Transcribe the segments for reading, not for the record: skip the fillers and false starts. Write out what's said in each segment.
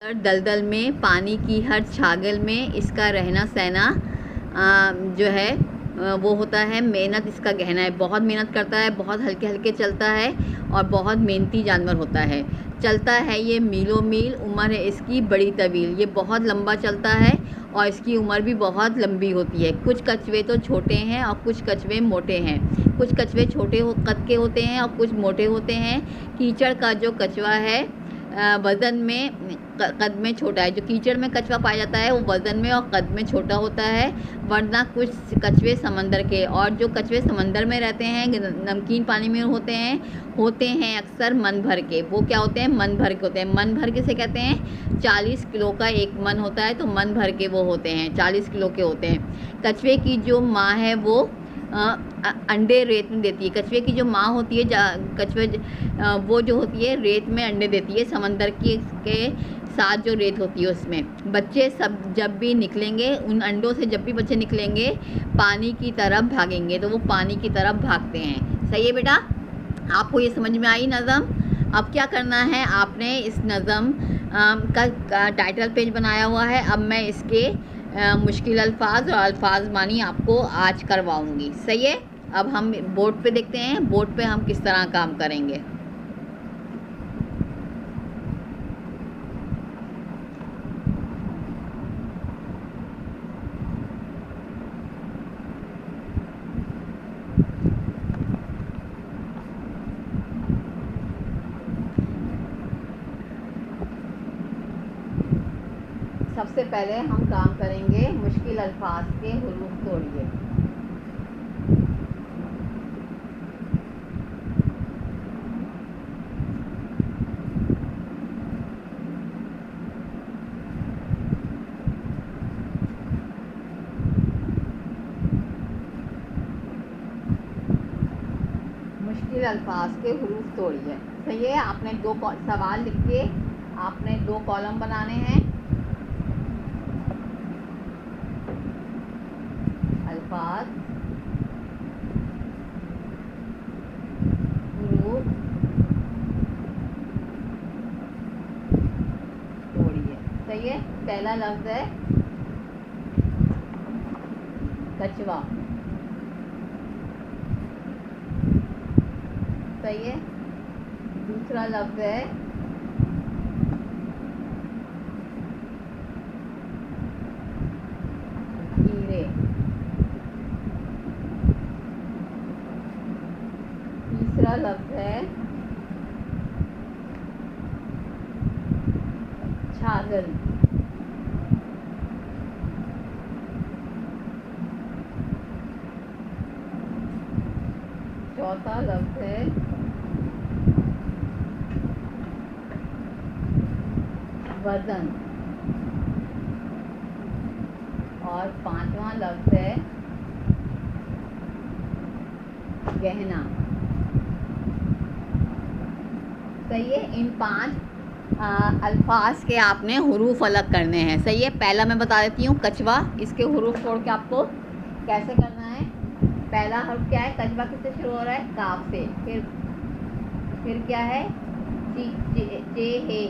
दलदल में पानी की हर छागल में इसका रहना सहना जो है वो होता है। मेहनत इसका गहना है, बहुत मेहनत करता है, बहुत हल्के हल्के चलता है और बहुत मेहनती जानवर होता है। चलता है ये मीलों मील, उम्र है इसकी बड़ी तवील। ये बहुत लंबा चलता है और इसकी उम्र भी बहुत लंबी होती है। कुछ कछुए तो छोटे हैं और कुछ कछुए मोटे हैं। कुछ कछुए छोटे कद के होते हैं और कुछ मोटे होते हैं। कीचड़ का जो कछुआ है वज़न में कद में छोटा है। जो कीचड़ में कछुआ पाया जाता है वो वज़न में और कद में छोटा होता है, वरना कुछ कछुए समंदर के, और जो कछुए समंदर में रहते हैं, नमकीन पानी में होते हैं अक्सर मन भर के। वो क्या होते हैं? मन भर के होते हैं। मन भर के से कहते हैं 40 किलो का एक मन होता है, तो मन भर के वो होते हैं, 40 किलो के होते हैं। कछुए की जो माँ है वो अंडे रेत में देती है। कछुए की जो माँ होती है, कछुए वो जो होती है रेत में अंडे देती है, समंदर के साथ जो रेत होती है उसमें। बच्चे सब जब भी निकलेंगे, उन अंडों से जब भी बच्चे निकलेंगे पानी की तरफ भागेंगे, तो वो पानी की तरफ भागते हैं। सही है बेटा? आपको ये समझ में आई नज़म? अब क्या करना है, आपने इस नज़म का टाइटल पेज बनाया हुआ है। अब मैं इसके मुश्किल अल्फाज और अल्फाज मानी आपको आज करवाऊंगी। सही है? अब हम बोर्ड पे देखते हैं, बोर्ड पे हम किस तरह काम करेंगे। सबसे पहले हम काम करेंगे मुश्किल अल्फाज के हुरूफ तोड़िए। मुश्किल अल्फाज के हुरूफ तोड़िए। सही है? आपने दो सवाल लिख के आपने 2 कॉलम बनाने हैं। अल्फाज, हुरूफ तोड़िए। सही है? पहला लफ्ज़ है कछुआ। सही है? दूसरा लफ्ज़ है हीरे। तीसरा लफ्ज़ है छागल। चौथा लफ्ज़ है वज़न। और 5वां लफ्ज़ है गहना। सही है? इन 5 अल्फाज के आपने हुरूफ अलग करने हैं। सही है? पहला मैं बता देती हूँ, कछुआ। इसके हुरूफ तोड़ के आपको कैसे करना है। पहला हर्फ क्या है? कछुआ किससे शुरू हो रहा है? काफ से। फिर क्या है? चे हे,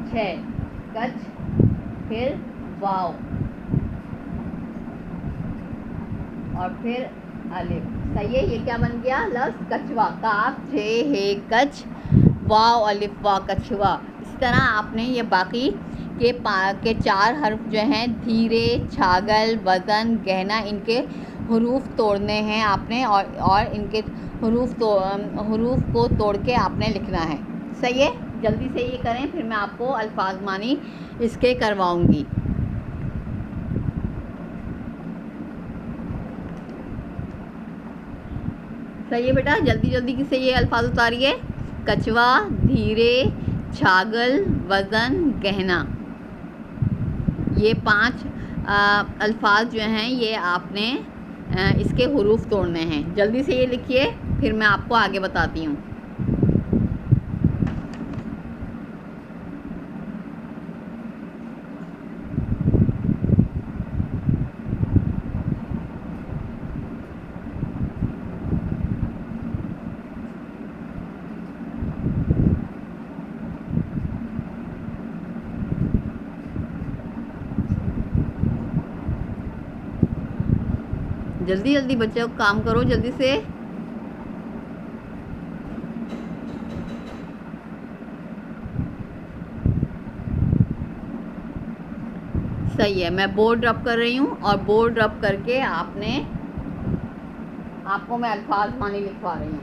6 कच, फिर वाव और फिर अलिफ। सही है? ये क्या बन गया? लफ्ज़ कछुआ। काफ, छे, हे, कच, वाव, अलिफ, वाह, कछुआ। इसी तरह आपने ये बाकी के 4 हर्फ जो हैं, धीरे, छागल, वज़न, गहना, इनके हुरूफ तोड़ने हैं आपने, और इनके हुरूफ को तोड़ के आपने लिखना है। सही है? जल्दी से ये करें, फिर मैं आपको अल्फाज मानी इसके करवाऊंगी। सही है बेटा? जल्दी जल्दी से ये अल्फाज उतारिए। कछुआ, धीरे, छागल, वज़न, गहना। ये 5 अल्फाज जो हैं ये आपने इसके हुरूफ तोड़ने हैं। जल्दी से ये लिखिए, फिर मैं आपको आगे बताती हूँ। जल्दी जल्दी बच्चों काम करो जल्दी से। सही है, मैं बोर्ड रब कर रही हूँ और बोर्ड रब करके आपको मैं अल्फाज मानी लिखवा रही हूँ।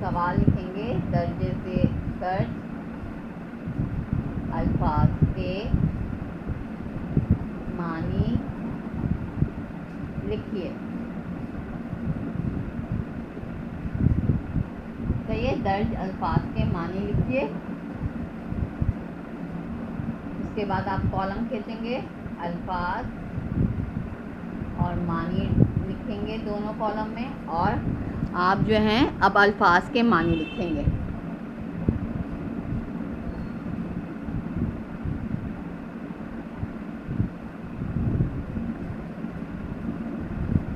सवाल लिखेंगे, दर्जे से सर्च अल्फाज के मानी लिखिए। तो ये दर्ज अल्फाज के मानी लिखिए। उसके बाद आप कॉलम खींचेंगे, अल्फाज और मानी लिखेंगे दोनों कॉलम में, और आप जो हैं अब अल्फाज के मानी लिखेंगे।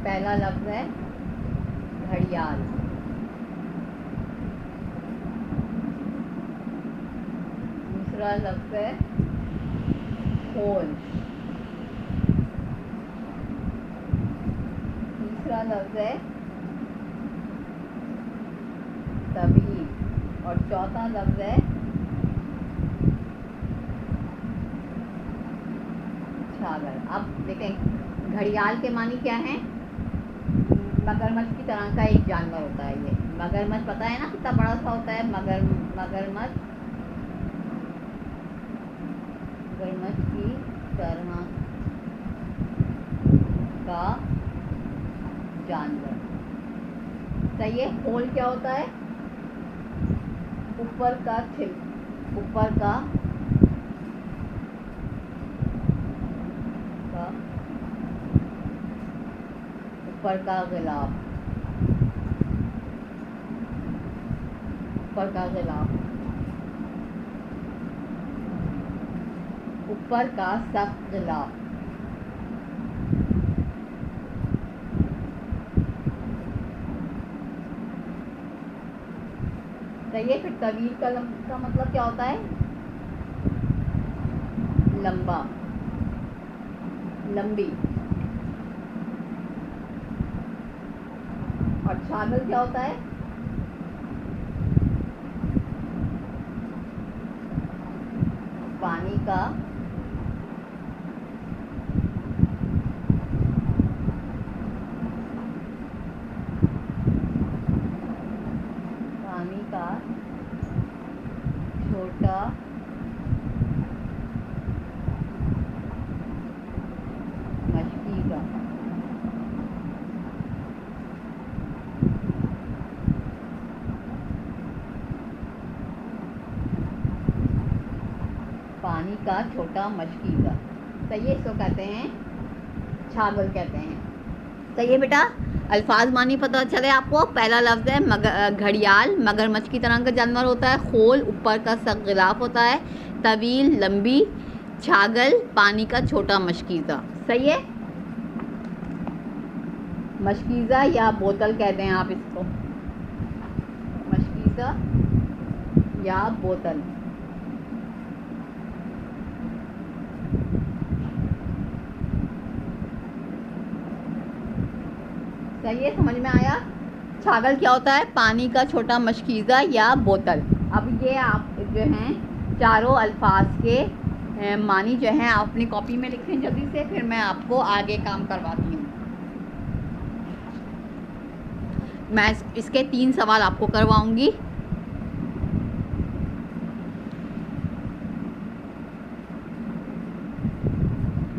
पहला लफ्ज़ है घड़ियाल, दूसरा लफ्ज़ है खोल, तीसरा लफ्ज़ है तबीर, और चौथा लफ्ज़ है छागल। अब देखें घड़ियाल के मानी क्या है। मगरमच्छ की तरह का एक जानवर होता है ये। मगरमच्छ पता है ना कितना बड़ा सा होता है। मगरमच्छ की तरह का जानवर। सही है। खोल क्या होता है? ऊपर का गिलाफ, ऊपर का सख्त गिलाफ। सही है। फिर तवील का मतलब क्या होता है? लंबा, लंबी। और छागल क्या होता है? पानी का छोटा मछली का। पानी का छोटा मछली का। सही है। इसको कहते हैं छागल कहते हैं। सही है बेटा। अल्फाज मानी पता चले आपको। पहला लफ्ज़ है घड़ियाल, मगरमच्छ की तरह का जानवर होता है। खोल, ऊपर का सख्त गिलाफ होता है। तवील, लंबी। छागल, पानी का छोटा मशकीज़ा। सही है। मशकीज़ा या बोतल कहते हैं आप इसको। मशकीज़ा या बोतल। सही है। समझ में आया। छागल क्या होता है? पानी का छोटा मशकीज़ा या बोतल। अब ये आप जो हैं चारों अल्फाज के मानी जो हैं आप अपनी कॉपी में लिखें जल्दी से, फिर मैं आपको आगे काम करवाती हूँ। मैं इसके 3 सवाल आपको करवाऊंगी।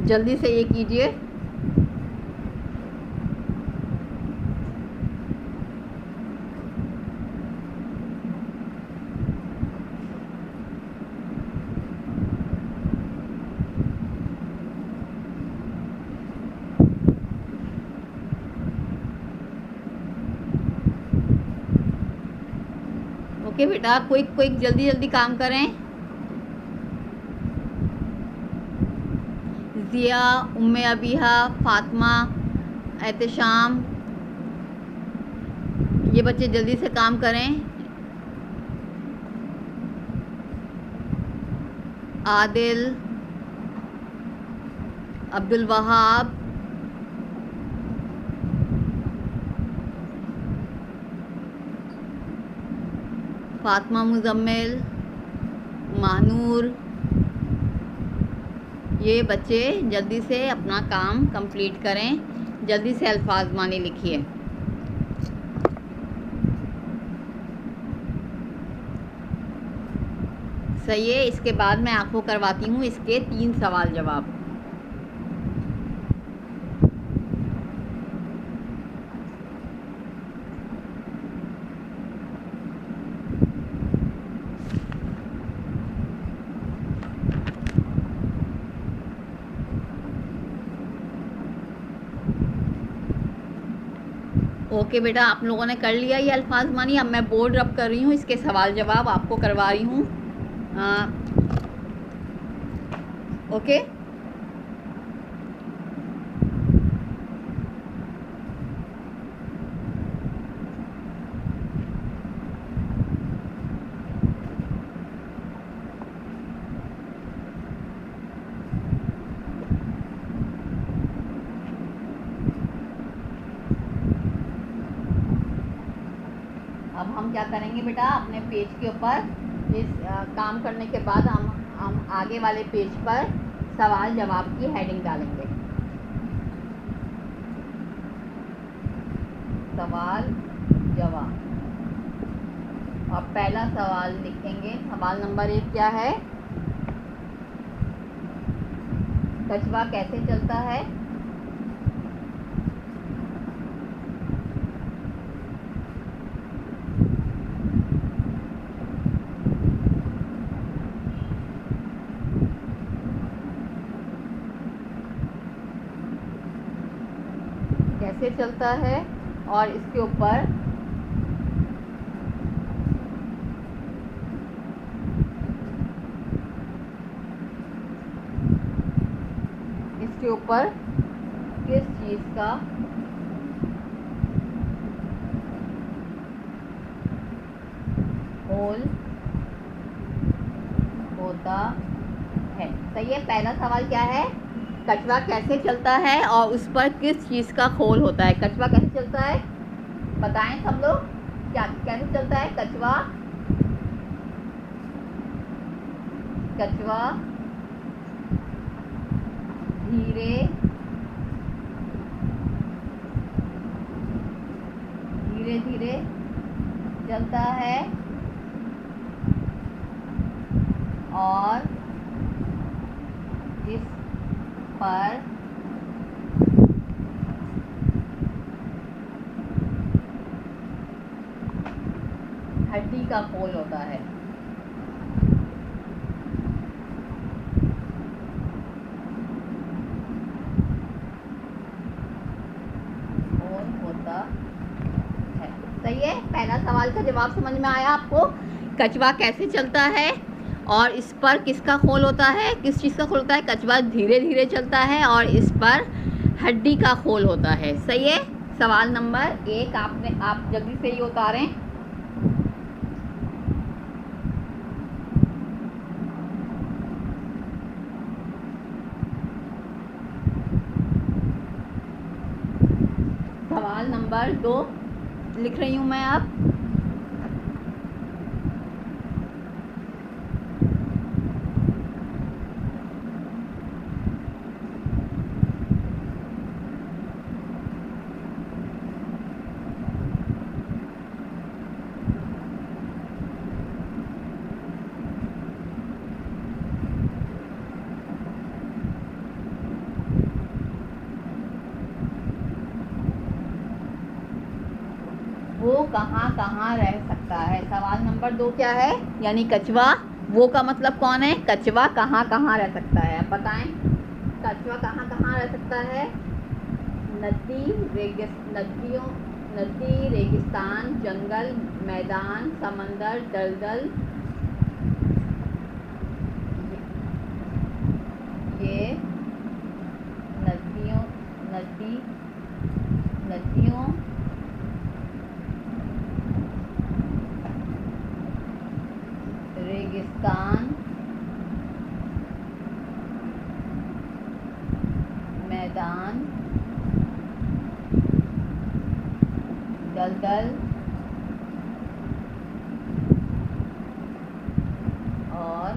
जल्दी से ये कीजिए। ओके बेटा, क्विक क्विक जल्दी जल्दी काम करें। जिया, उम्मे अबीहा, फातिमा, एहतशाम, ये बच्चे जल्दी से काम करें। आदिल, अब्दुल वहाब, फातिमा मुजम्मिल, महानूर, ये बच्चे जल्दी से अपना काम कंप्लीट करें। जल्दी से अल्फाज मानी लिखिए। सही है। इसके बाद मैं आपको करवाती हूँ इसके 3 सवाल जवाब। ओके बेटा, आप लोगों ने कर लिया ये अल्फाज मानी। अब मैं बोर्ड रब कर रही हूँ, इसके सवाल जवाब आपको करवा रही हूँ। ओके, अब हम क्या करेंगे बेटा, अपने पेज के ऊपर इस काम करने के बाद हम आगे वाले पेज पर सवाल जवाब की हेडिंग डालेंगे। सवाल जवाब, और पहला सवाल लिखेंगे। सवाल नंबर 1 क्या है? कछुआ कैसे चलता है? कैसे चलता है? और इसके ऊपर किस चीज़ का होल होता है? सही है। पहला सवाल क्या है? कछुआ कैसे चलता है और उस पर किस चीज़ का खोल होता है? कछुआ कैसे चलता है बताएं सब लोग। क्या कैसे चलता है कछुआ? कछुआ धीरे धीरे धीरे चलता है और इस पर हड्डी का खोल होता है। खोल होता है। सही है। पहला सवाल का जवाब समझ में आया आपको? कछुआ कैसे चलता है और इस पर किसका खोल होता है? किस चीज़ का खोल होता है? कछुआ धीरे धीरे चलता है और इस पर हड्डी का खोल होता है। सही है। सवाल नंबर 1 आप जल्दी से ही उतारें। सवाल नंबर 2 लिख रही हूँ मैं अब। वो कहाँ कहाँ रह सकता है? सवाल नंबर 2 क्या है? यानी कछुआ, वो का मतलब कौन है? कछुआ कहाँ कहाँ रह सकता है? आप बताएं। कछुआ कहाँ कहाँ रह सकता है? नदियों नदी, रेगिस्तान, जंगल, मैदान, समंदर, दलदल, ये नदियों रेगिस्तान, मैदान, दलदल और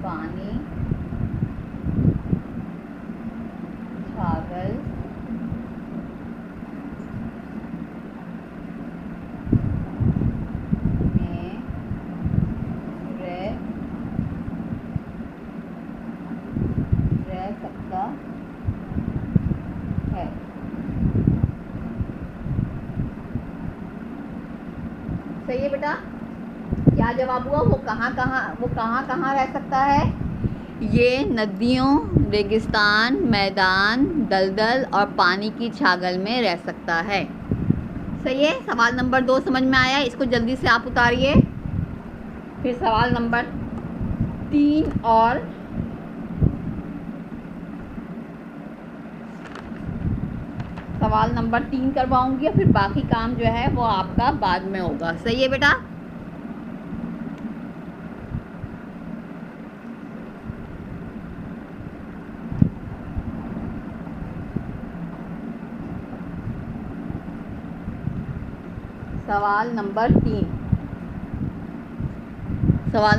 पानी, छागल में रह सकता है। सही है बेटा? क्या जवाब हुआ? वो कहाँ कहाँ रह सकता है? ये नदियों, रेगिस्तान, मैदान, दलदल और पानी की छागल में रह सकता है। सही है? सवाल नंबर 2 समझ में आया? इसको जल्दी से आप उतारिए। फिर सवाल नंबर 3 और सवाल नंबर 3 करवाऊंगी, फिर बाकी काम जो है वो आपका बाद में होगा। सही है बेटा? सवाल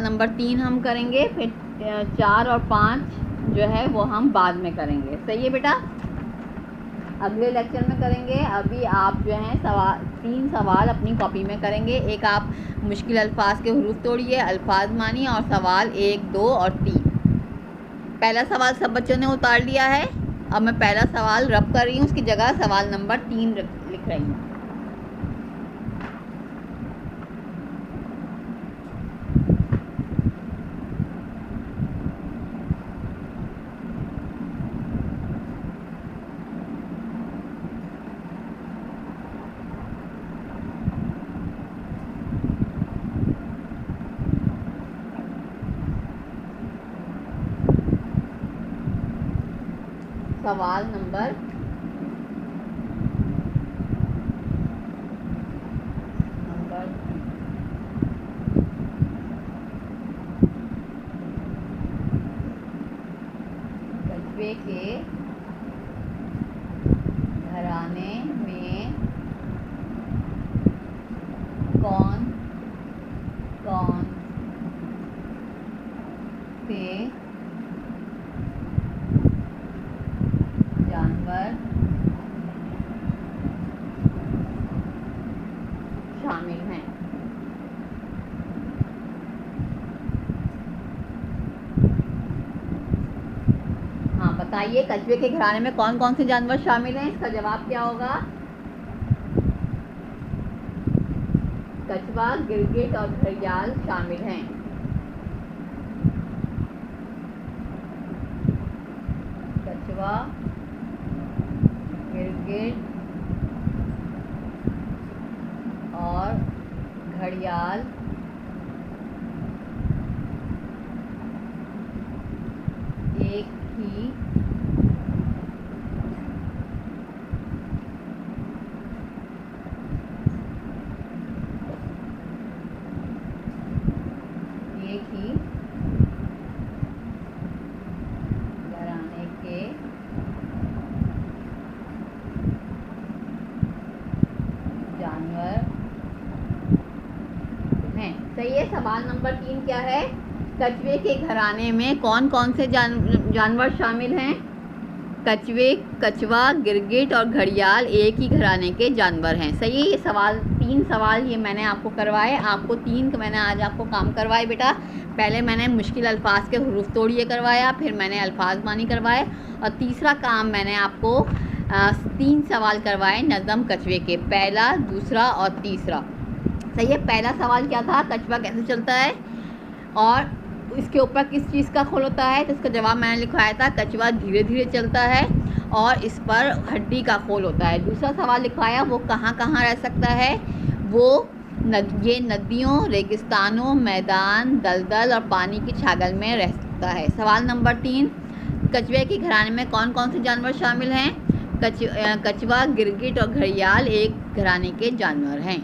नंबर 3 हम करेंगे, फिर 4 और 5 जो है वो हम बाद में करेंगे। सही है बेटा? अगले लेक्चर में करेंगे। अभी आप जो है 3 सवाल अपनी कॉपी में करेंगे। एक आप मुश्किल अल्फाज के हुरूफ तोड़िए, अल्फाज मानिए, और सवाल 1, 2 और 3। पहला सवाल सब बच्चों ने उतार लिया है। अब मैं पहला सवाल रब कर रही हूँ, उसकी जगह सवाल नंबर 3 लिख रही हूँ। सवाल नंबर कछुए के घराने में कौन से जानवर शामिल हैं? हाँ बताइए, कछुए के घराने में कौन कौन से जानवर शामिल हैं? इसका जवाब क्या होगा? कछुआ, गिरगिट और घड़ियाल शामिल हैं। कछुआ, गिरगिट और घड़ियाल एक ही घराने के जानवर हैं। सही है? सवाल नंबर 3 क्या है? कछुए के घराने में कौन कौन से जानवर शामिल हैं? कछुए, कछुआ, गिरगिट और घड़ियाल एक ही घराने के जानवर हैं। सही है? ये 3 सवाल ये मैंने आपको करवाए। आपको 3 मैंने आज आपको काम करवाए बेटा। पहले मैंने मुश्किल अल्फाज के हुरूफ तोड़िए करवाया, फिर मैंने अल्फाज मानी करवाए, और तीसरा काम मैंने आपको 3 सवाल करवाए नज़म कछुए के, पहला, दूसरा और तीसरा। सही है? पहला सवाल क्या था? कछुआ कैसे चलता है? और इसके ऊपर किस चीज़ का खोल होता है, तो इसका जवाब मैंने लिखवाया था, कछुआ धीरे धीरे चलता है और इस पर हड्डी का खोल होता है। दूसरा सवाल लिखवाया, वो कहाँ कहाँ रह सकता है, वो ये नदियों, रेगिस्तानों, मैदान, दलदल और पानी की छागल में रह सकता है। सवाल नंबर 3, कछुए के घराने में कौन कौन से जानवर शामिल हैं? कछुआ, गिरगिट और घड़ियाल एक घराने के जानवर हैं।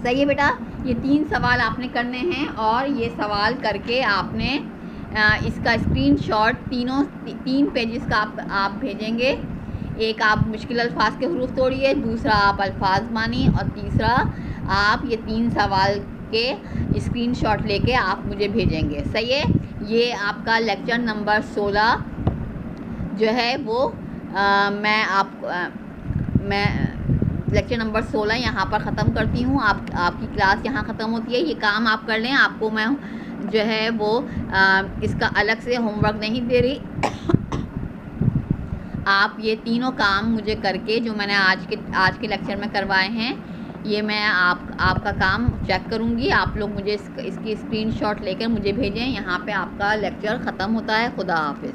सही है बेटा, ये 3 सवाल आपने करने हैं और ये सवाल करके आपने इसका स्क्रीनशॉट 3 पेजेस का आप भेजेंगे। एक आप मुश्किल अल्फाज के हरूफ तोड़िए, दूसरा आप अल्फाज मानिए और तीसरा आप ये 3 सवाल के स्क्रीनशॉट लेके आप मुझे भेजेंगे। सही है, ये आपका लेक्चर नंबर 16 जो है वो मैं लेक्चर नंबर 16 यहाँ पर ख़त्म करती हूँ। आपकी क्लास यहाँ ख़त्म होती है। ये काम आप कर लें, आपको मैं जो है वो इसका अलग से होमवर्क नहीं दे रही। आप ये तीनों काम मुझे करके जो मैंने आज के लेक्चर में करवाए हैं, ये मैं आपका काम चेक करूँगी। आप लोग मुझे इसकी स्क्रीनशॉट लेकर मुझे भेजें। यहाँ पे आपका लेक्चर ख़त्म होता है। खुदा हाफिज़।